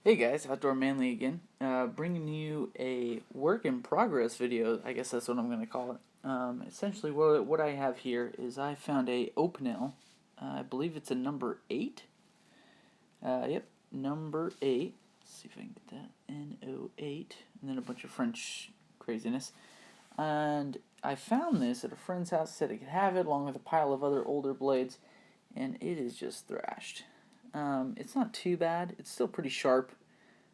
Hey guys, Outdoor Manly again, bringing you a work in progress video. I guess that's what I'm going to call it. Essentially, what I have here is I found a Opinel. I believe it's a number 8. Yep, number 8. Let's see if I can get that. NO8, and then a bunch of French craziness. And I found this at a friend's house. Said I could have it along with a pile of other older blades, and it is just thrashed. It's not too bad. It's still pretty sharp.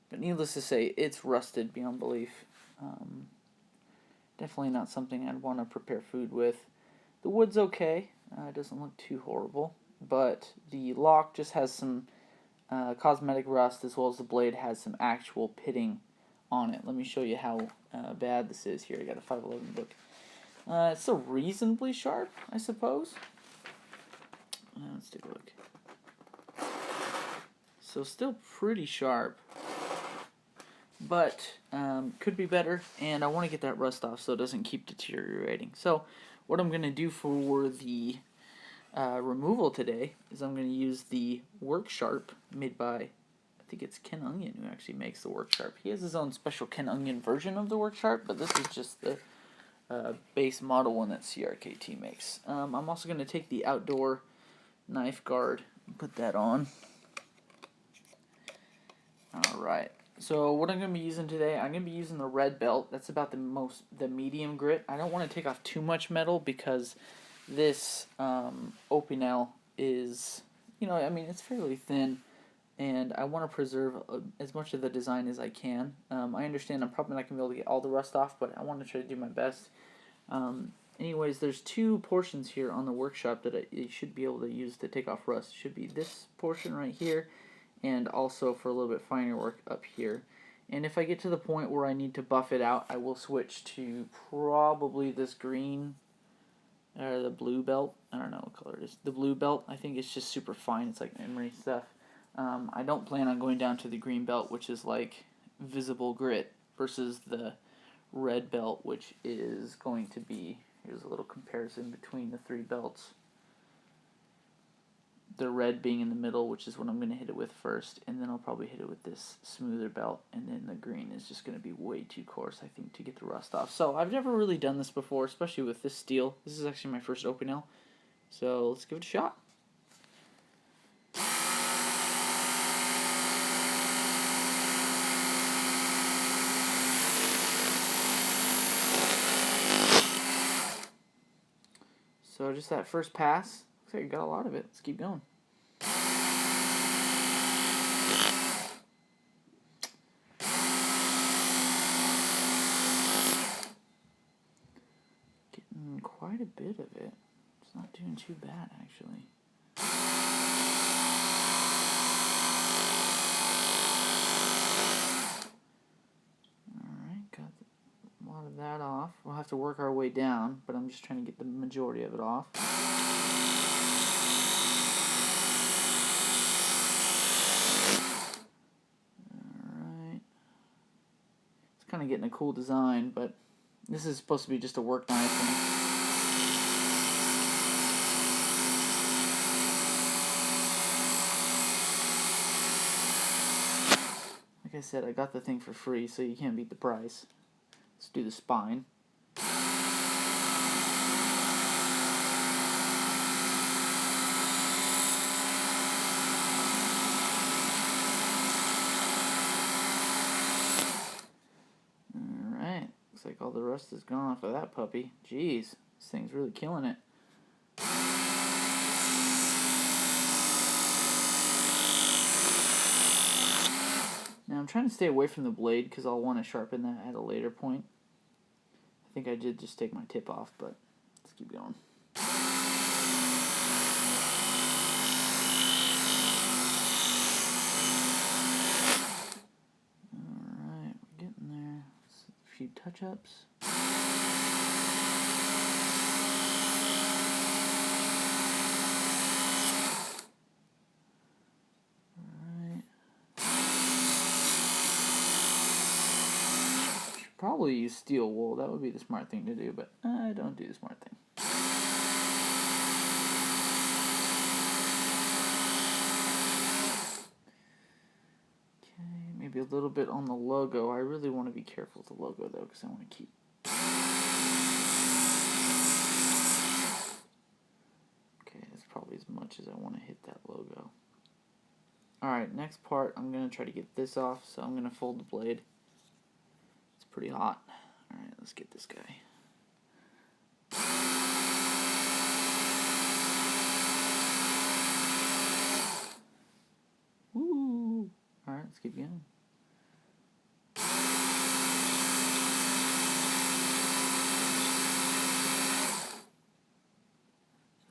But needless to say, it's rusted beyond belief. Definitely not something I'd want to prepare food with. The wood's okay. It doesn't look too horrible. But the lock just has some cosmetic rust, as well as the blade has some actual pitting on it. Let me show you how bad this is here. I got a 511 book. It's still reasonably sharp, I suppose. Let's take a look. So still pretty sharp. But could be better, and I want to get that rust off so it doesn't keep deteriorating. So what I'm going to do for the removal today is I'm going to use the Work Sharp made by, I think it's Ken Onion who actually makes the Work Sharp. He has his own special Ken Onion version of the Work Sharp, but this is just the base model one that CRKT makes. I'm also going to take the outdoor knife guard and put that on. Alright. So what I'm going to be using today, I'm going to be using the red belt. That's about the medium grit. I don't want to take off too much metal because this Opinel is, it's fairly thin, and I want to preserve as much of the design as I can. I understand I'm probably not going to be able to get all the rust off, but I want to try to do my best. Anyways, there's two portions here on the workshop that I should be able to use to take off rust. It should be this portion right here, and also for a little bit finer work up here. And if I get to the point where I need to buff it out, I will switch to probably this green, or the blue belt. I don't know what color it is. The blue belt, I think it's just super fine. It's like emery stuff. I don't plan on going down to the green belt, which is like visible grit, versus the red belt, which is going to be, here's a little comparison between the three belts. The red being in the middle, which is what I'm going to hit it with first, and then I'll probably hit it with this smoother belt, and then the green is just going to be way too coarse, I think, to get the rust off. So I've never really done this before, especially with this steel. This is actually my first Opinel, so let's give it a shot. So just that first pass, looks like you got a lot of it. Let's keep going. Getting quite a bit of it. It's not doing too bad, actually. Alright, got a lot of that off. We'll have to work our way down, but I'm just trying to get the majority of it off. Alright. It's kind of getting a cool design, but this is supposed to be just a work knife. Like I said, I got the thing for free, so you can't beat the price. Let's do the spine. Alright, looks like all the rust is gone off of that puppy. Jeez, this thing's really killing it. Now I'm trying to stay away from the blade because I'll want to sharpen that at a later point. I think I did just take my tip off, but let's keep going. Alright, we're getting there. A few touch-ups. Probably use steel wool. That would be the smart thing to do, but I don't do the smart thing. Okay, Maybe a little bit on the logo. I really want to be careful with the logo, though, because I want to keep... Okay, that's probably as much as I want to hit that logo. Alright, next part, I'm going to try to get this off, so I'm going to fold the blade. It's pretty hot. Alright, let's get this guy. Woo! Alright, let's keep going.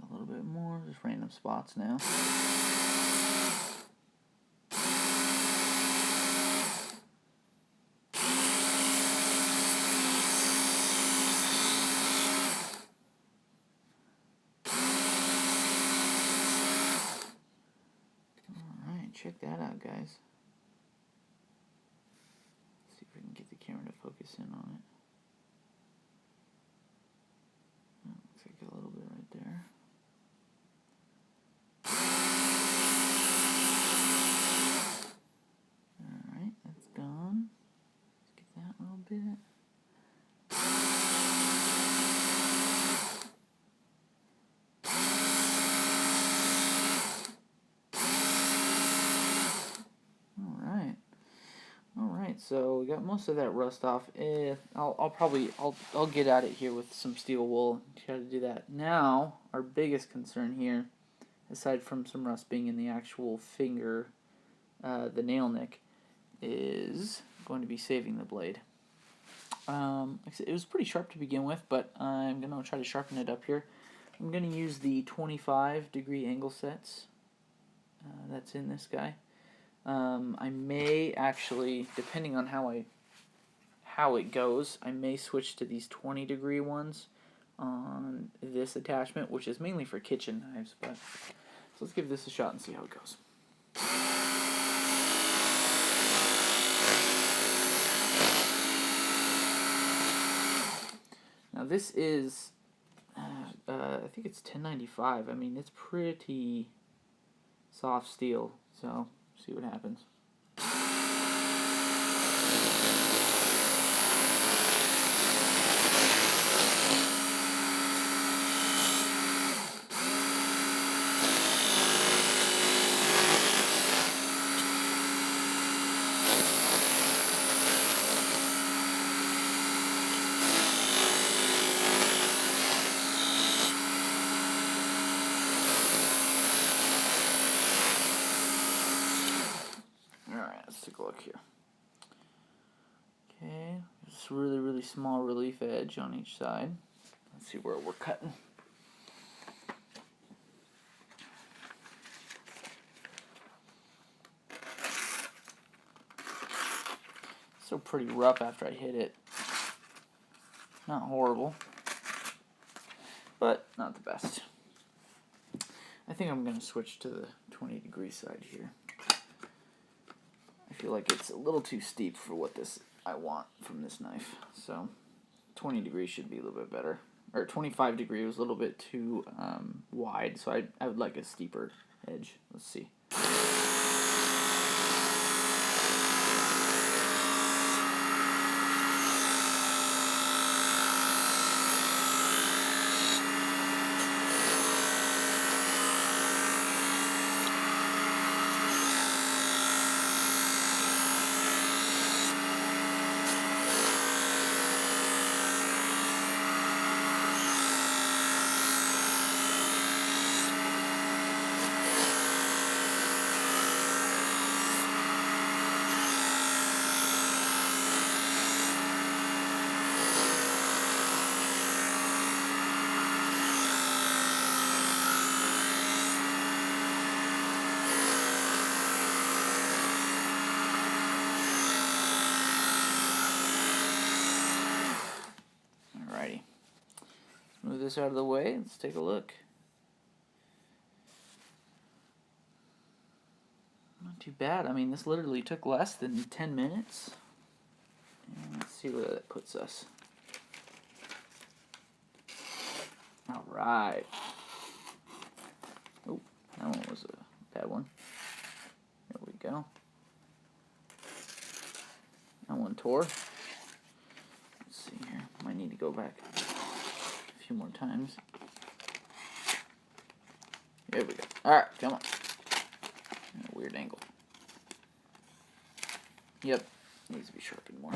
A little bit more, just random spots now. Check that out, guys. Let's see if we can get the camera to focus in on it. Oh, looks like a little bit right there. Alright, that's done. Let's get that a little bit. So we got most of that rust off. I'll get at it here with some steel wool and try to do that. Now our biggest concern here, aside from some rust being in the actual finger, the nail nick, is going to be saving the blade. Like I said, it was pretty sharp to begin with, but I'm gonna try to sharpen it up here. I'm gonna use the 25-degree angle sets. That's in this guy. I may actually, depending on how it goes, I may switch to these 20-degree ones on this attachment, which is mainly for kitchen knives. But so let's give this a shot and see how it goes. Now this is, I think it's 1095. I mean, it's pretty soft steel, so see what happens. Let's take a look here. Okay, just really, really small relief edge on each side. Let's see where we're cutting. Still pretty rough after I hit it. Not horrible, but not the best. I think I'm going to switch to the 20-degree side here. I feel like it's a little too steep for what I want from this knife. So 20 degrees should be a little bit better. Or 25 degree was a little bit too wide, so I would like a steeper edge. Let's see. Move this out of the way. Let's take a look. Not too bad. I mean, this literally took less than 10 minutes. And let's see where that puts us. Alright. Oh, that one was a bad one. There we go. tore. Let's see here. Might need to go back a few more times. There we go. Alright, come on. A weird angle. Yep, needs to be sharpened more.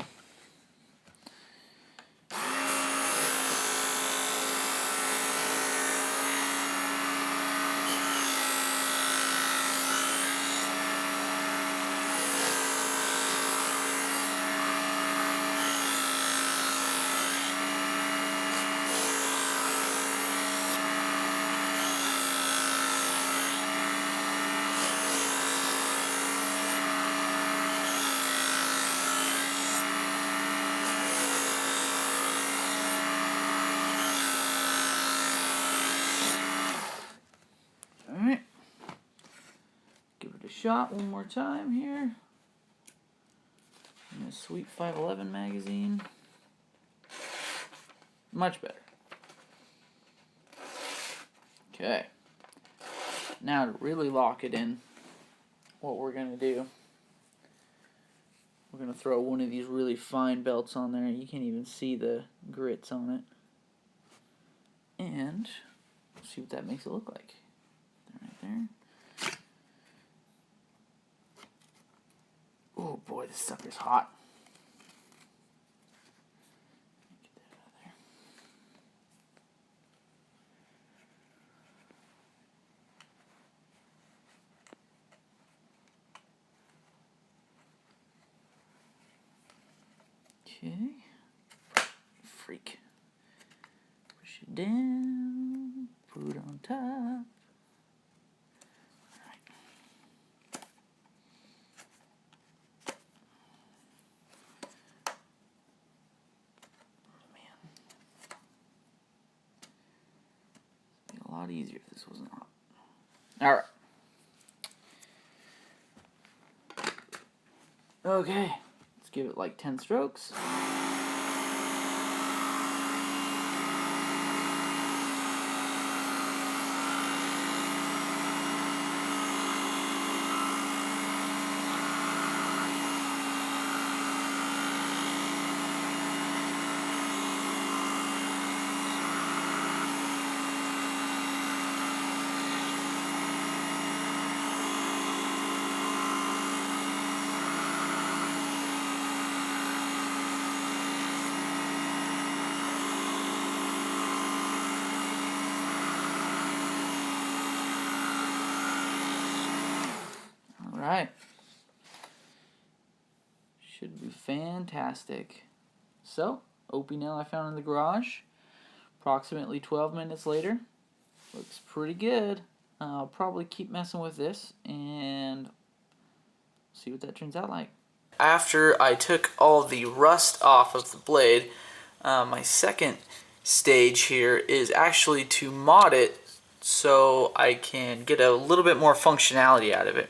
Alright, give it a shot one more time here. In a sweet 511 magazine. Much better. Okay. Now to really lock it in, what we're going to do, we're going to throw one of these really fine belts on there. You can't even see the grits on it. And see what that makes it look like. Right there. Oh boy, this sucker's hot. Get that out of there. Okay. Freak. Push it down. Put it on top. A lot easier if this wasn't hot. Alright. Okay. Let's give it like 10 strokes. Alright. Should be fantastic. So, Opinel I found in the garage. Approximately 12 minutes later. Looks pretty good. I'll probably keep messing with this and see what that turns out like. After I took all the rust off of the blade, my second stage here is actually to mod it so I can get a little bit more functionality out of it.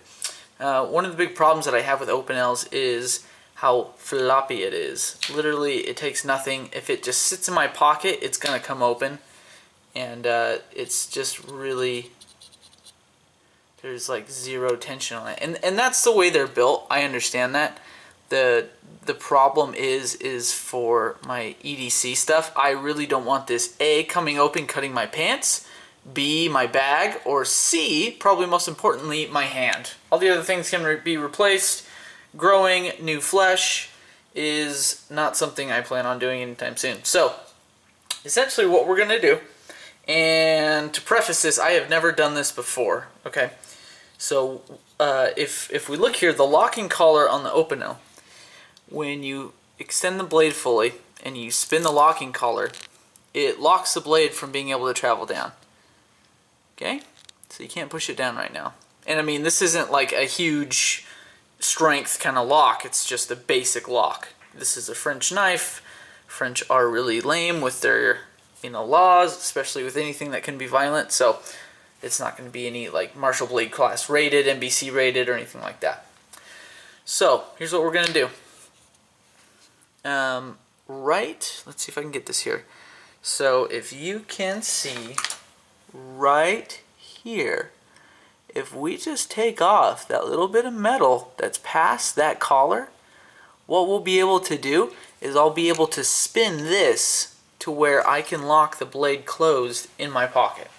One of the big problems that I have with Opinels is how floppy it is. Literally, it takes nothing. If it just sits in my pocket, it's going to come open. And it's just really, there's like zero tension on it. And that's the way they're built. I understand that. The problem is for my EDC stuff. I really don't want this A, coming open, cutting my pants, B, my bag, or C, probably most importantly, my hand. All the other things can be replaced. Growing new flesh is not something I plan on doing anytime soon. So, essentially what we're going to do, and to preface this, I have never done this before, okay? So, if we look here, the locking collar on the Opinel, when you extend the blade fully and you spin the locking collar, it locks the blade from being able to travel down. Okay? So you can't push it down right now. And I mean, this isn't like a huge strength kind of lock, it's just a basic lock. This is a French knife. French are really lame with their, laws, especially with anything that can be violent, so it's not going to be any like Marshall Blade class rated, NBC rated, or anything like that. So, here's what we're going to do. Let's see if I can get this here. So, if you can see right here, if we just take off that little bit of metal that's past that collar, what we'll be able to do is I'll be able to spin this to where I can lock the blade closed in my pocket,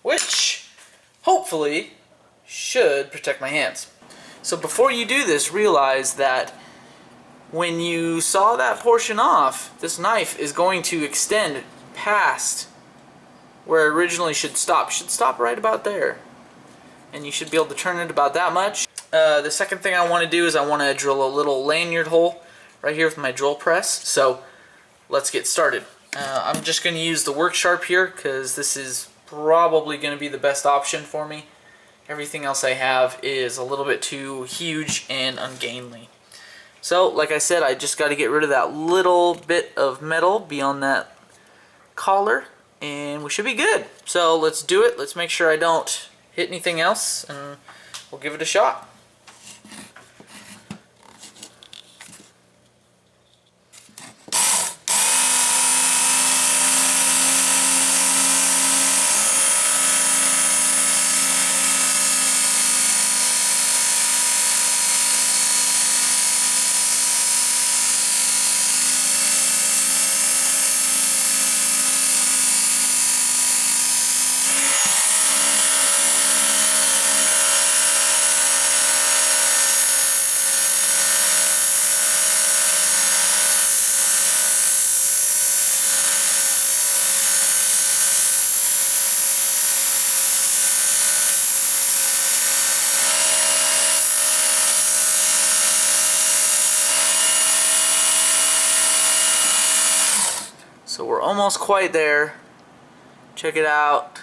which hopefully should protect my hands. So before you do this, realize that when you saw that portion off, this knife is going to extend past where it originally should stop. It should stop right about there. And you should be able to turn it about that much. The second thing I want to do is I want to drill a little lanyard hole right here with my drill press. So let's get started. I'm just going to use the work sharp here because this is probably going to be the best option for me. Everything else I have is a little bit too huge and ungainly. So, like I said, I just got to get rid of that little bit of metal beyond that collar, and we should be good. So let's do it. Let's make sure I don't hit anything else, and we'll give it a shot. So we're almost quite there. Check it out.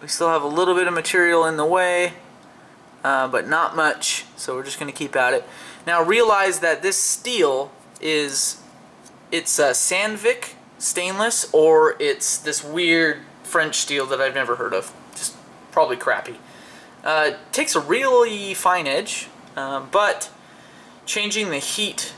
We still have a little bit of material in the way, but not much. So we're just going to keep at it. Now realize that this steel it's Sandvik stainless, or it's this weird French steel that I've never heard of. Just probably crappy. It takes a really fine edge, but changing the heat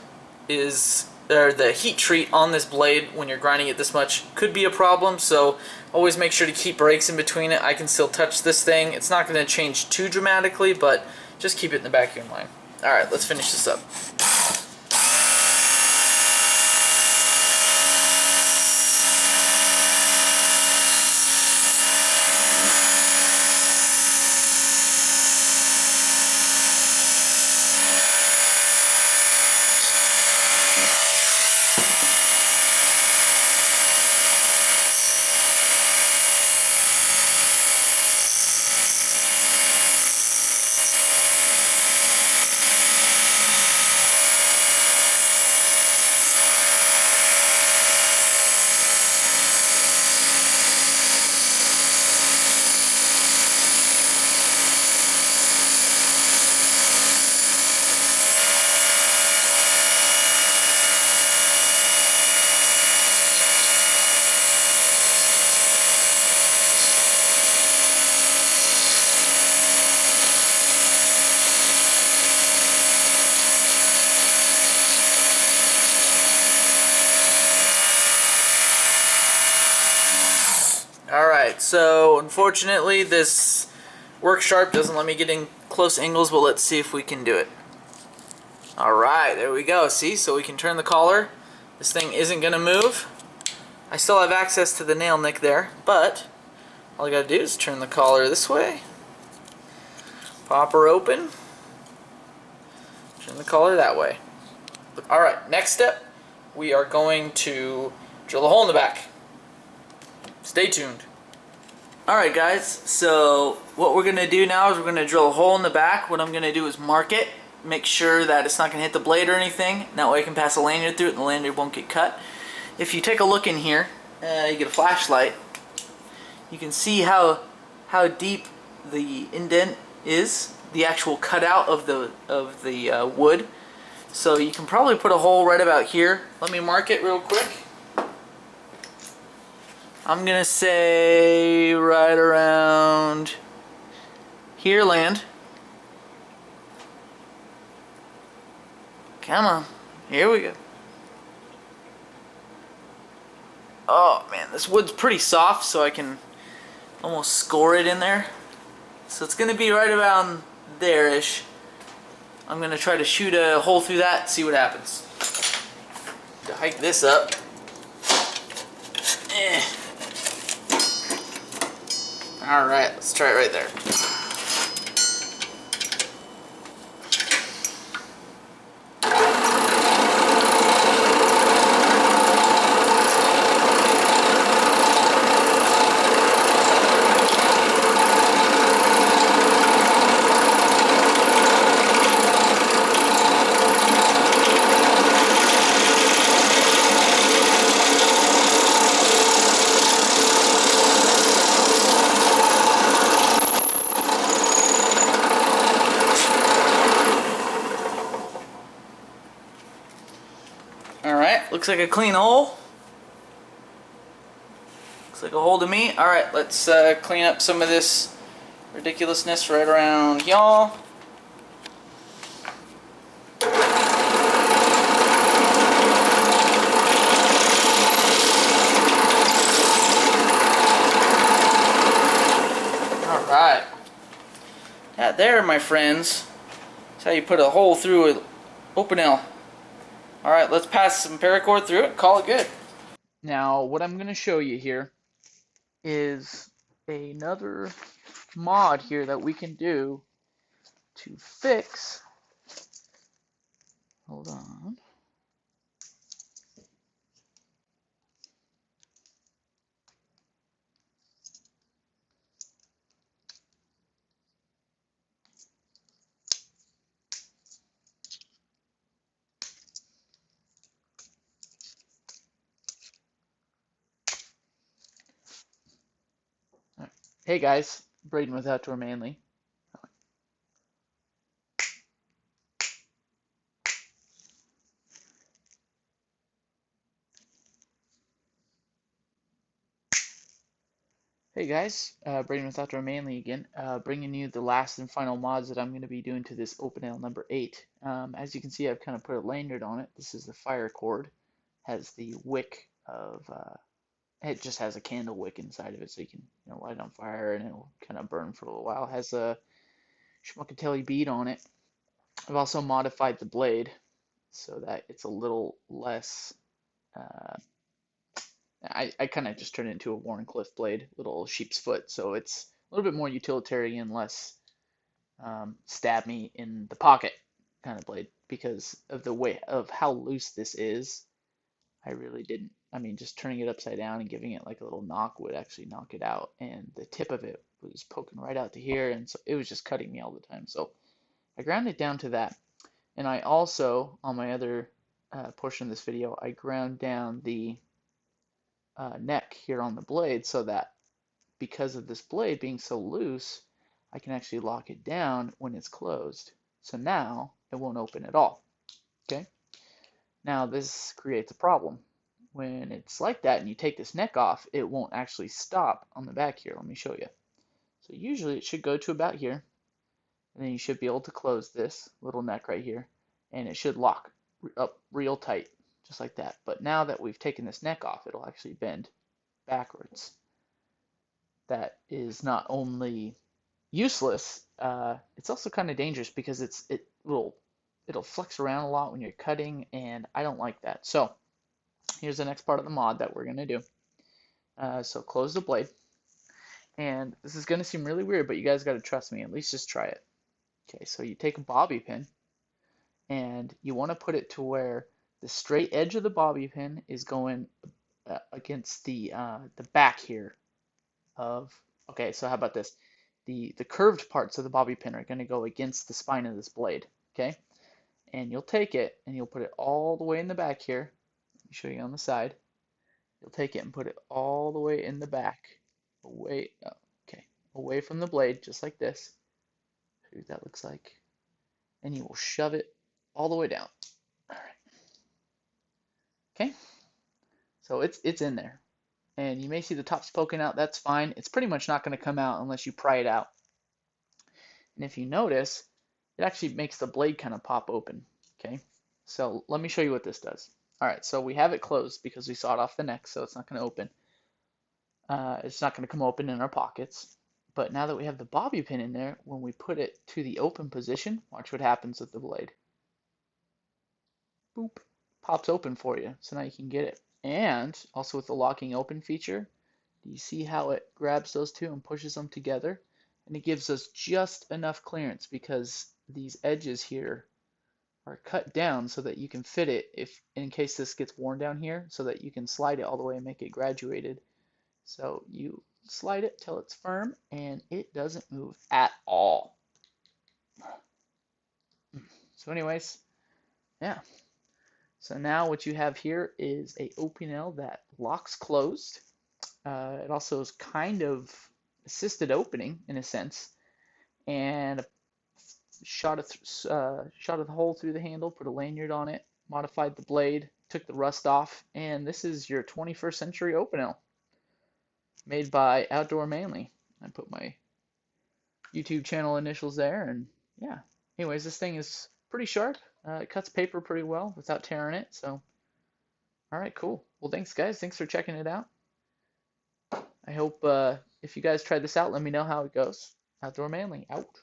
the heat treat on this blade when you're grinding it this much could be a problem, so always make sure to keep breaks in between it. I can still touch this thing. It's not going to change too dramatically, but just keep it in the back of your mind. Alright, let's finish this up. Alright, so unfortunately this work sharp doesn't let me get in close angles, but let's see if we can do it. Alright, there we go. See, so we can turn the collar. This thing isn't going to move. I still have access to the nail nick there, but all I got to do is turn the collar this way, pop her open, turn the collar that way. Alright, next step, we are going to drill a hole in the back. Stay tuned. Alright guys, so what we're going to do now is we're going to drill a hole in the back. What I'm going to do is mark it, make sure that it's not going to hit the blade or anything. That way I can pass a lanyard through it and the lanyard won't get cut. If you take a look in here, you get a flashlight, you can see how deep the indent is, the actual cutout of the wood. So you can probably put a hole right about here. Let me mark it real quick. I'm gonna say right around here, land. Come on, here we go. Oh man, this wood's pretty soft, so I can almost score it in there. So it's gonna be right around there-ish. I'm going to try to shoot a hole through that and see what happens. To hike this up. Alright, let's try it right there. Alright, looks like a clean hole. Looks like a hole to me. Alright, let's clean up some of this ridiculousness right around y'all. Alright. That there, my friends, is how you put a hole through an Opinel. Alright, let's pass some paracord through it, call it good. Now, what I'm going to show you here is another mod here that we can do to fix, hold on, hey guys, Braden with Outdoor Manly. Hey guys, Braden with Outdoor Manly again, bringing you the last and final mods that I'm going to be doing to this Opinel number 8. As you can see, I've kind of put a lanyard on it. This is the fire cord, has the wick of, it just has a candle wick inside of it, so you can light it on fire and it'll kind of burn for a little while. It has a schmuckatelli bead on it. I've also modified the blade so that it's a little less, uh, I kind of just turned it into a Warncliffe blade, little sheep's foot, so it's a little bit more utilitarian, less stab me in the pocket kind of blade because of the way of how loose this is. I really didn't. I mean, just turning it upside down and giving it like a little knock would actually knock it out, and the tip of it was poking right out to here, and so it was just cutting me all the time. So I ground it down to that, and I also, on my other portion of this video, I ground down the neck here on the blade so that because of this blade being so loose, I can actually lock it down when it's closed. So now it won't open at all. Okay. Now this creates a problem. When it's like that and you take this neck off, it won't actually stop on the back here. Let me show you. So usually it should go to about here, and then you should be able to close this little neck right here, and it should lock up real tight, just like that. But now that we've taken this neck off, it'll actually bend backwards. That is not only useless, it's also kind of dangerous because it'll flex around a lot when you're cutting, and I don't like that. So here's the next part of the mod that we're gonna do. So close the blade, and this is gonna seem really weird, but you guys gotta trust me. At least just try it. Okay, so you take a bobby pin, and you want to put it to where the straight edge of the bobby pin is going against the back here of. Okay, so how about this? The curved parts of the bobby pin are going to go against the spine of this blade. Okay, and you'll take it and you'll put it all the way in the back here. Let me show you on the side. You'll take it and put it all the way in the back, away from the blade, just like this. See what that looks like. And you will shove it all the way down. All right. Okay. So it's in there. And you may see the tops poking out. That's fine. It's pretty much not going to come out unless you pry it out. And if you notice, it actually makes the blade kind of pop open. Okay. So let me show you what this does. All right. So we have it closed because we sawed off the neck, so it's not going to open. It's not going to come open in our pockets. But now that we have the bobby pin in there, when we put it to the open position, watch what happens with the blade. Boop, pops open for you, so now you can get it. And also with the locking open feature, do you see how it grabs those two and pushes them together? And it gives us just enough clearance because these edges here are cut down so that you can fit it if in case this gets worn down here, so that you can slide it all the way and make it graduated. So you slide it till it's firm and it doesn't move at all. So anyways, yeah. So now what you have here is a Opinel that locks closed. It also is kind of assisted opening in a sense, and a shot of the hole through the handle, put a lanyard on it, modified the blade, took the rust off, and this is your 21st century Opinel, made by Outdoor Manly. I put my YouTube channel initials there, and yeah. Anyways, this thing is pretty sharp. It cuts paper pretty well without tearing it. So, all right, cool. Well, thanks, guys. Thanks for checking it out. I hope if you guys try this out, let me know how it goes. Outdoor Manly, out.